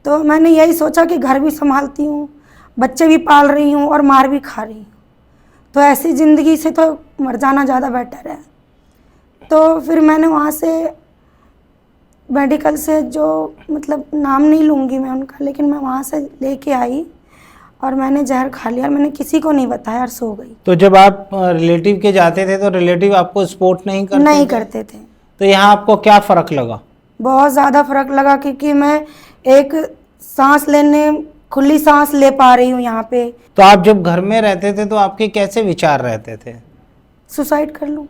तो मैंने यही सोचा कि घर भी संभालती हूँ, बच्चे भी पाल रही हूँ और मार भी खा रही हूँ, तो ऐसी ज़िंदगी से तो मर जाना ज़्यादा बेटर है। तो फिर मैंने वहाँ से मेडिकल से, जो मतलब नाम नहीं लूँगी मैं उनका, लेकिन मैं वहाँ से लेके आई और मैंने जहर खा लिया और मैंने किसी को नहीं बताया और सो गई। तो जब आप रिलेटिव के जाते थे तो रिलेटिव आपको सपोर्ट नहीं करते थे। तो यहाँ आपको क्या फ़र्क लगा? बहुत ज़्यादा फ़र्क लगा, क्योंकि मैं एक सांस लेने, खुली सांस ले पा रही हूँ यहाँ पे। तो आप जब घर में रहते थे तो आपके कैसे विचार रहते थे? सुसाइड कर लूँ,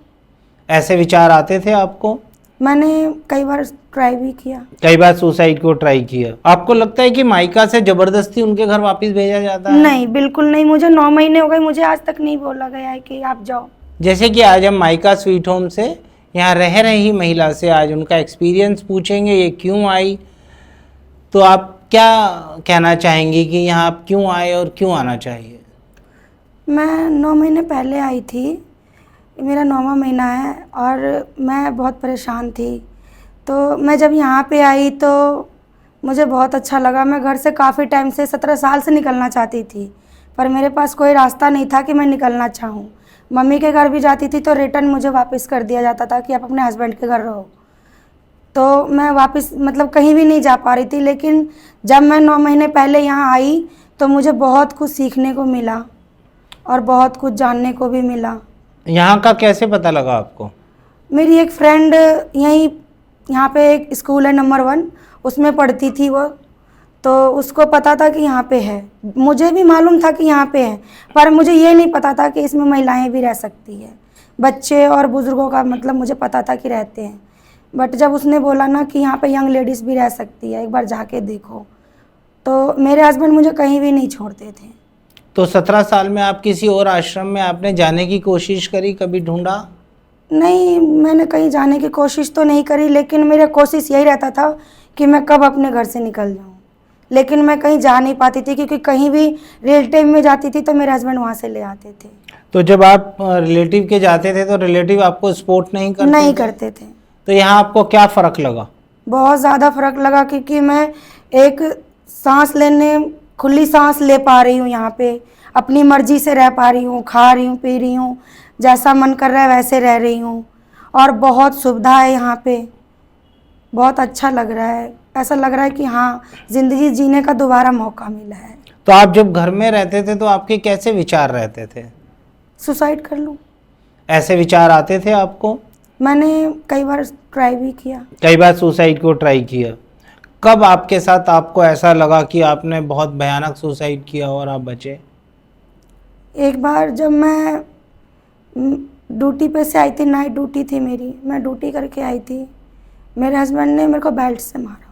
ऐसे विचार आते थे आपको? मैंने कई बार ट्राई भी किया। कई बार सुसाइड को ट्राई किया। आपको लगता है कि मायका से जबरदस्ती उनके घर वापस भेजा जाता है? नहीं, बिल्कुल नहीं। मुझे 9 महीने हो गए, मुझे आज तक नहीं बोला गया है कि आप जाओ। जैसे कि आज हम मायका स्वीट होम से यहाँ रह रही महिला से आज उनका एक्सपीरियंस पूछेंगे, ये क्यों आई। तो आप क्या कहना चाहेंगी कि यहाँ आप क्यों आए और क्यों आना चाहिए? मैं 9 महीने पहले आई थी, मेरा 9वां महीना है और मैं बहुत परेशान थी। तो मैं जब यहाँ पे आई तो मुझे बहुत अच्छा लगा। मैं घर से काफ़ी टाइम से, 17 साल से निकलना चाहती थी, पर मेरे पास कोई रास्ता नहीं था कि मैं निकलना चाहूँ। मम्मी के घर भी जाती थी तो रिटर्न मुझे वापस कर दिया जाता था कि आप अपने हस्बैंड के घर रहो। तो मैं वापस मतलब कहीं भी नहीं जा पा रही थी। लेकिन जब मैं 9 महीने पहले यहाँ आई तो मुझे बहुत कुछ सीखने को मिला और बहुत कुछ जानने को भी मिला। यहाँ का कैसे पता लगा आपको? मेरी एक फ्रेंड यहाँ पे एक स्कूल है नंबर 1, उसमें पढ़ती थी वो, तो उसको पता था कि यहाँ पे है। मुझे भी मालूम था कि यहाँ पे है, पर मुझे ये नहीं पता था कि इसमें महिलाएं भी रह सकती है। बच्चे और बुज़ुर्गों का मतलब मुझे पता था कि रहते हैं, बट जब उसने बोला ना कि यहाँ पे यंग लेडीज़ भी रह सकती है, एक बार जाके देखो, तो मेरे हस्बैंड मुझे कहीं भी नहीं छोड़ते थे। तो 17 साल में आप किसी और आश्रम में आपने जाने की कोशिश करी, कभी ढूंढा? नहीं, मैंने कहीं जाने की कोशिश तो नहीं करी, लेकिन मेरा कोशिश यही रहता था कि मैं कब अपने घर से निकल जाऊँ। लेकिन मैं कहीं जा नहीं पाती थी, क्योंकि कहीं भी रिलेटिव में जाती थी तो मेरे हस्बैंड वहाँ से ले आते थे। तो जब आप रिलेटिव के जाते थे तो रिलेटिव आपको सपोर्ट नहीं करते थे। तो यहाँ आपको क्या फ़र्क लगा? बहुत ज़्यादा फ़र्क लगा, क्योंकि मैं एक सांस लेने, खुली सांस ले पा रही हूँ यहाँ पे, अपनी मर्जी से रह पा रही हूँ, खा रही हूँ, पी रही हूँ, जैसा मन कर रहा है वैसे रह रही हूँ, और बहुत सुविधा है यहाँ पे। बहुत अच्छा लग रहा है, ऐसा लग रहा है कि हाँ, ज़िंदगी जीने का दोबारा मौका मिला है। तो आप जब घर में रहते थे तो आपके कैसे विचार रहते थे? सुसाइड कर लूँ, ऐसे विचार आते थे आपको? मैंने कई बार ट्राई भी किया। कई बार सुसाइड को ट्राई किया। कब आपके साथ आपको ऐसा लगा कि आपने बहुत भयानक सुसाइड किया और आप बचे? एक बार जब मैं ड्यूटी पे से आई थी, नाइट ड्यूटी थी मेरी, मैं ड्यूटी करके आई थी, मेरे हस्बैंड ने मेरे को बेल्ट से मारा।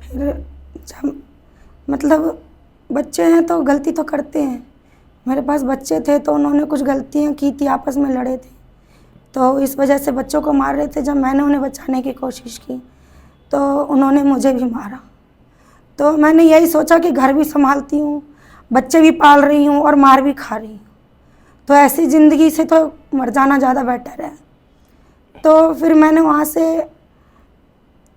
फिर जब मतलब बच्चे हैं तो गलती तो करते हैं, मेरे पास बच्चे थे तो उन्होंने कुछ गलतियां की थी, आपस में लड़े थे, तो इस वजह से बच्चों को मार रहे थे। जब मैंने उन्हें बचाने की कोशिश की तो उन्होंने मुझे भी मारा। तो मैंने यही सोचा कि घर भी संभालती हूँ, बच्चे भी पाल रही हूँ और मार भी खा रही हूँ, तो ऐसी ज़िंदगी से तो मर जाना ज़्यादा बेटर है। तो फिर मैंने वहाँ से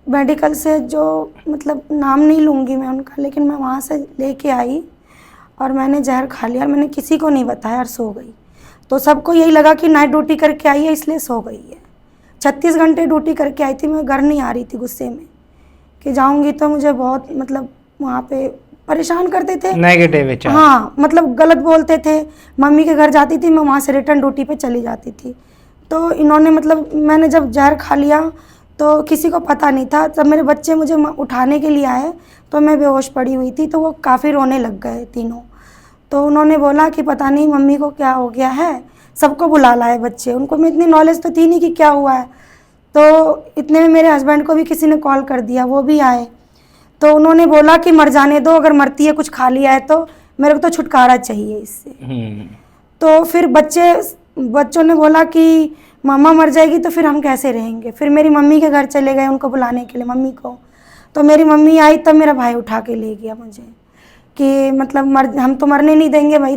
मेडिकल से, जो मतलब नाम नहीं लूँगी मैं उनका, लेकिन मैं वहाँ से लेके आई और मैंने जहर खा लिया और मैंने किसी को नहीं बताया और सो गई। तो सबको यही लगा कि नाइट ड्यूटी करके आई है इसलिए सो गई है। 36 घंटे ड्यूटी करके आई थी, मैं घर नहीं आ रही थी गुस्से में कि जाऊँगी तो मुझे बहुत मतलब वहाँ पे परेशान करते थे, नेगेटिव विचार। हाँ, मतलब गलत बोलते थे। मम्मी के घर जाती थी, मैं वहाँ से रिटर्न ड्यूटी पे चली जाती थी। तो इन्होंने मतलब मैंने जब जहर खा लिया तो किसी को पता नहीं था। जब मेरे बच्चे मुझे उठाने के लिए आए तो मैं बेहोश पड़ी हुई थी, तो वो काफ़ी रोने लग गए तीनों। तो उन्होंने बोला कि पता नहीं मम्मी को क्या हो गया है, सबको बुला लाए बच्चे। उनको में इतनी नॉलेज तो थी नहीं कि क्या हुआ है। तो इतने में मेरे हस्बैंड को भी किसी ने कॉल कर दिया, वो भी आए। तो उन्होंने बोला कि मर जाने दो, अगर मरती है कुछ खा लिया है तो मेरे को तो छुटकारा चाहिए इससे। तो फिर बच्चों ने बोला कि मामा मर जाएगी तो फिर हम कैसे रहेंगे। फिर मेरी मम्मी के घर चले गए उनको बुलाने के लिए, मम्मी को। तो मेरी मम्मी आई तब मेरा भाई उठा के ले गया मुझे कि मतलब हम तो मरने नहीं देंगे भाई,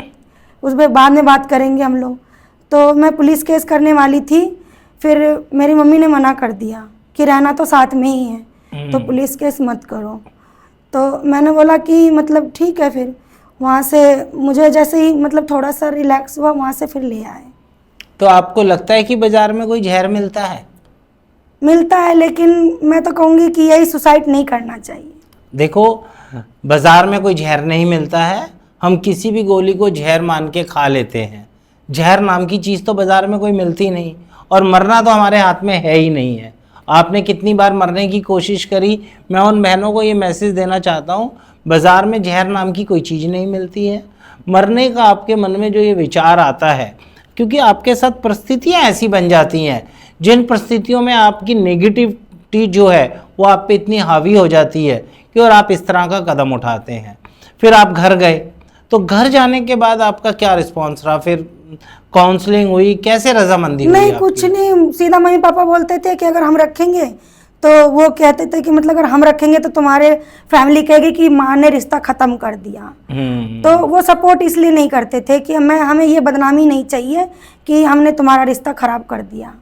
उस पर बाद में बात करेंगे हम लोग। तो मैं पुलिस केस करने वाली थी, फिर मेरी मम्मी ने मना कर दिया कि रहना तो साथ में ही है। तो पुलिस केस मत करो। तो मैंने बोला कि मतलब ठीक है। फिर वहाँ से मुझे जैसे ही मतलब थोड़ा सा रिलैक्स हुआ, वहाँ से फिर ले आए। तो आपको लगता है कि बाज़ार में कोई जहर मिलता है? मिलता है, लेकिन मैं तो कहूँगी कि यही सुसाइड नहीं करना चाहिए। देखो, बाज़ार में कोई जहर नहीं मिलता है। हम किसी भी गोली को जहर मान के खा लेते हैं। जहर नाम की चीज़ तो बाज़ार में कोई मिलती नहीं, और मरना तो हमारे हाथ में है ही नहीं है। आपने कितनी बार मरने की कोशिश करी। मैं उन बहनों को ये मैसेज देना चाहता हूँ, बाज़ार में जहर नाम की कोई चीज़ नहीं मिलती है। मरने का आपके मन में जो ये विचार आता है, क्योंकि आपके साथ परिस्थितियाँ ऐसी बन जाती हैं, जिन परिस्थितियों में आपकी नेगेटिविटी जो है वो आप पे इतनी हावी हो जाती है कि और आप इस तरह का कदम उठाते हैं। फिर आप घर गए, तो घर जाने के बाद आपका क्या रिस्पॉन्स रहा? फिर काउंसलिंग हुई, कैसे रजामंदी हुई नहीं, आपकी? कुछ नहीं। सीधा मम्मी पापा बोलते थे कि अगर हम रखेंगे, तो वो कहते थे कि मतलब अगर हम रखेंगे तो तुम्हारे फैमिली कहेगी कि माँ ने रिश्ता ख़त्म कर दिया। तो वो सपोर्ट इसलिए नहीं करते थे कि हमें ये बदनामी नहीं चाहिए कि हमने तुम्हारा रिश्ता ख़राब कर दिया।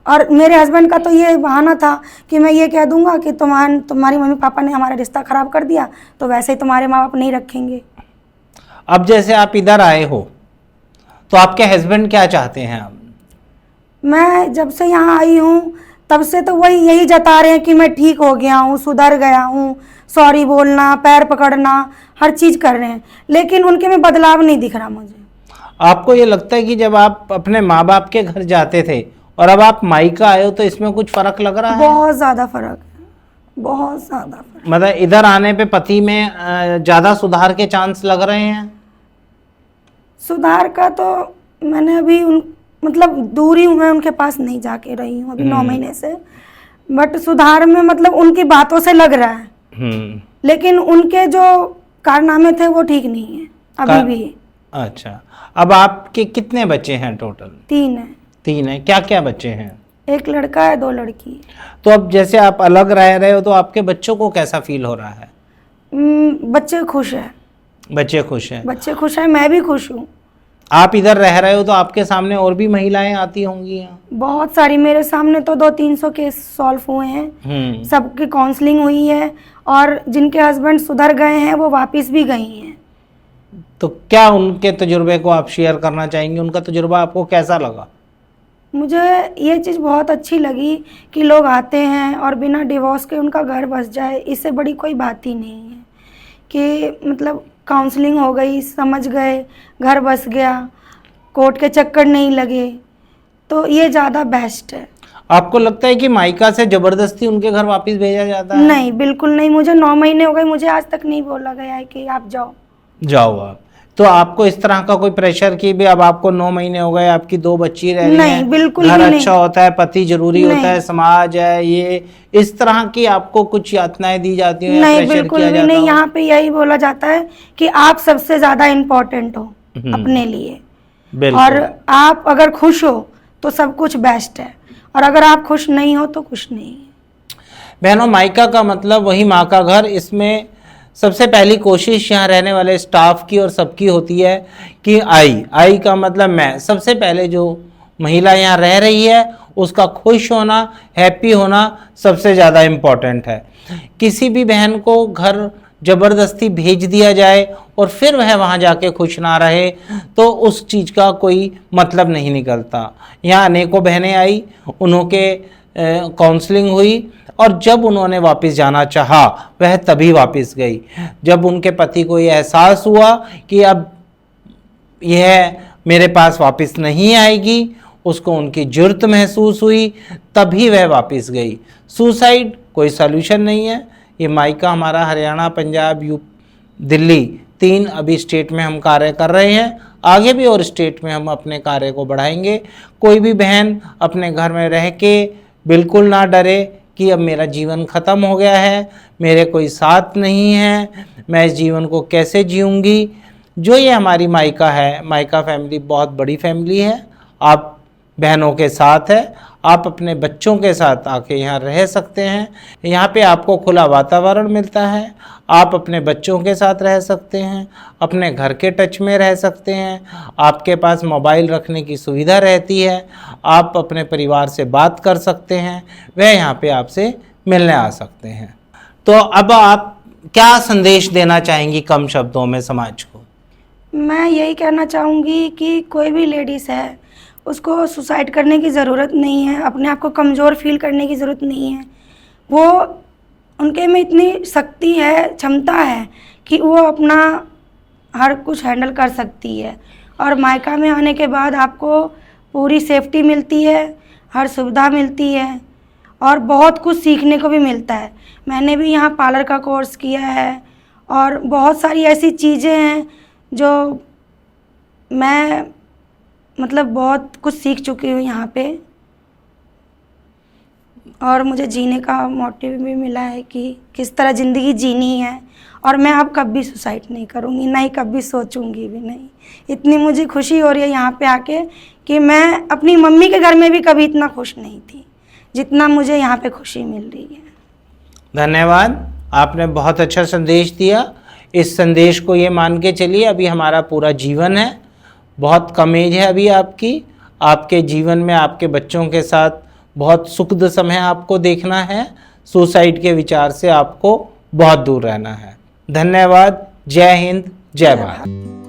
और मेरे हस्बैंड का तो ये बहाना था कि मैं ये कह दूंगा कि तुम्हारी मम्मी पापा ने हमारा रिश्ता ख़राब कर दिया, तो वैसे ही तुम्हारे माँ बाप नहीं रखेंगे। अब जैसे आप इधर आए हो, तो आपके हस्बैंड क्या चाहते हैं अब? मैं जब से यहाँ आई हूँ तब से तो वही यही जता रहे हैं कि मैं ठीक हो गया हूँ, सुधर गया हूँ, सॉरी बोलना, पैर पकड़ना, हर चीज़ कर रहे हैं, लेकिन उनके में बदलाव नहीं दिख रहा मुझे। आपको ये लगता है कि जब आप अपने माँ बाप के घर जाते थे और अब आप मायका आए हो, तो इसमें कुछ फ़र्क लग रहा है? बहुत ज़्यादा फर्क है, बहुत ज़्यादा फर्क। मतलब इधर आने पे पति में ज़्यादा सुधार के चांस लग रहे हैं? सुधार का तो मैंने अभी मतलब दूरी हूँ, मैं उनके पास नहीं जाके रही हूँ अभी 9 महीने से, बट सुधार में मतलब उनकी बातों से लग रहा है, लेकिन उनके जो कारनामे थे वो ठीक नहीं है अभी भी। अच्छा, अब आपके कितने बच्चे हैं टोटल? 3 है। 3 है। क्या क्या बच्चे हैं? 1 लड़का है, 2 लड़की। तो अब जैसे आप अलग रह रहे हो, तो आपके बच्चों को कैसा फील हो रहा है? बच्चे खुश है, बच्चे खुश हैं? बच्चे खुश है, मैं भी खुश हूँ। आप इधर रह रहे हो तो आपके सामने और भी महिलाएं आती होंगी यहाँ? बहुत सारी, मेरे सामने तो 200-300 केस सॉल्व हुए हैं, सबकी काउंसलिंग हुई है, और जिनके हस्बैंड सुधर गए हैं वो वापस भी गई हैं। तो क्या उनके तजुर्बे को आप शेयर करना चाहेंगे? उनका तजुर्बा आपको कैसा लगा? मुझे ये चीज़ बहुत अच्छी लगी कि लोग आते हैं और बिना डिवोर्स के उनका घर बस जाए, इससे बड़ी कोई बात ही नहीं है कि मतलब काउंसलिंग हो गई, समझ गए, घर बस गया, कोर्ट के चक्कर नहीं लगे, तो ये ज़्यादा बेस्ट है। आपको लगता है कि मायका से ज़बरदस्ती उनके घर वापस भेजा जाता है? नहीं, बिल्कुल नहीं। मुझे 9 महीने हो गए, मुझे आज तक नहीं बोला गया है कि आप जाओ। आप तो आपको इस तरह का कोई प्रेशर कि भी अब आपको 9 महीने हो गए, आपकी 2 बच्ची रह रही नहीं, हैं, बिल्कुल घर भी नहीं। अच्छा होता है, पति जरूरी होता है, समाज है, ये इस तरह की आपको कुछ यातनाएं दी जाती हैं? नहीं, बिल्कुल भी नहीं। यहाँ पे यही बोला जाता है कि आप सबसे ज्यादा इम्पोर्टेंट हो अपने लिए, और आप अगर खुश हो तो सब कुछ बेस्ट है, और अगर आप खुश नहीं हो तो कुछ नहीं है। बहनों, मायका का मतलब वही माँ का घर। इसमें सबसे पहली कोशिश यहाँ रहने वाले स्टाफ की और सबकी होती है कि आई का मतलब मैं, सबसे पहले जो महिला यहाँ रह रही है उसका खुश होना, हैप्पी होना सबसे ज़्यादा इम्पॉर्टेंट है। किसी भी बहन को घर ज़बरदस्ती भेज दिया जाए और फिर वह वहाँ जाके खुश ना रहे, तो उस चीज़ का कोई मतलब नहीं निकलता। यहाँ अनेकों बहनें आई, उन्होंने काउंसलिंग हुई, और जब उन्होंने वापस जाना चाहा वह तभी वापस गई। जब उनके पति को यह एहसास हुआ कि अब यह मेरे पास वापस नहीं आएगी, उसको उनकी जुर्त महसूस हुई, तभी वह वापस गई। सुसाइड कोई सल्यूशन नहीं है। ये मायका हमारा हरियाणा, पंजाब, दिल्ली 3 अभी स्टेट में हम कार्य कर रहे हैं। आगे भी और स्टेट में हम अपने कार्य को बढ़ाएंगे। कोई भी बहन अपने घर में रह के बिल्कुल ना डरे कि अब मेरा जीवन ख़त्म हो गया है, मेरे कोई साथ नहीं है, मैं इस जीवन को कैसे जीऊँगी। जो ये हमारी मायका है, मायका फैमिली बहुत बड़ी फैमिली है। आप बहनों के साथ है, आप अपने बच्चों के साथ आके यहाँ रह सकते हैं। यहाँ पे आपको खुला वातावरण मिलता है, आप अपने बच्चों के साथ रह सकते हैं, अपने घर के टच में रह सकते हैं, आपके पास मोबाइल रखने की सुविधा रहती है, आप अपने परिवार से बात कर सकते हैं, वह यहाँ पे आपसे मिलने आ सकते हैं। तो अब आप क्या संदेश देना चाहेंगी कम शब्दों में समाज को? मैं यही कहना चाहूँगी कि कोई भी लेडीज़ है उसको सुसाइड करने की ज़रूरत नहीं है, अपने आप को कमज़ोर फील करने की ज़रूरत नहीं है। वो उनके में इतनी शक्ति है, क्षमता है कि वो अपना हर कुछ हैंडल कर सकती है। और मायका में आने के बाद आपको पूरी सेफ्टी मिलती है, हर सुविधा मिलती है और बहुत कुछ सीखने को भी मिलता है। मैंने भी यहाँ पार्लर का कोर्स किया है और बहुत सारी ऐसी चीज़ें हैं जो मैं मतलब बहुत कुछ सीख चुकी हूँ यहाँ पे। और मुझे जीने का मोटिव भी मिला है कि किस तरह ज़िंदगी जीनी है। और मैं अब कभी सुसाइड नहीं करूँगी, ना ही कभी सोचूंगी भी नहीं। इतनी मुझे खुशी हो रही है यहाँ पे आके कि मैं अपनी मम्मी के घर में भी कभी इतना खुश नहीं थी जितना मुझे यहाँ पे खुशी मिल रही है। धन्यवाद, आपने बहुत अच्छा संदेश दिया। इस संदेश को ये मान के चलिए, अभी हमारा पूरा जीवन है, बहुत कम एज है अभी आपकी। आपके जीवन में आपके बच्चों के साथ बहुत सुखद समय आपको देखना है। सुसाइड के विचार से आपको बहुत दूर रहना है। धन्यवाद। जय हिंद, जय भारत।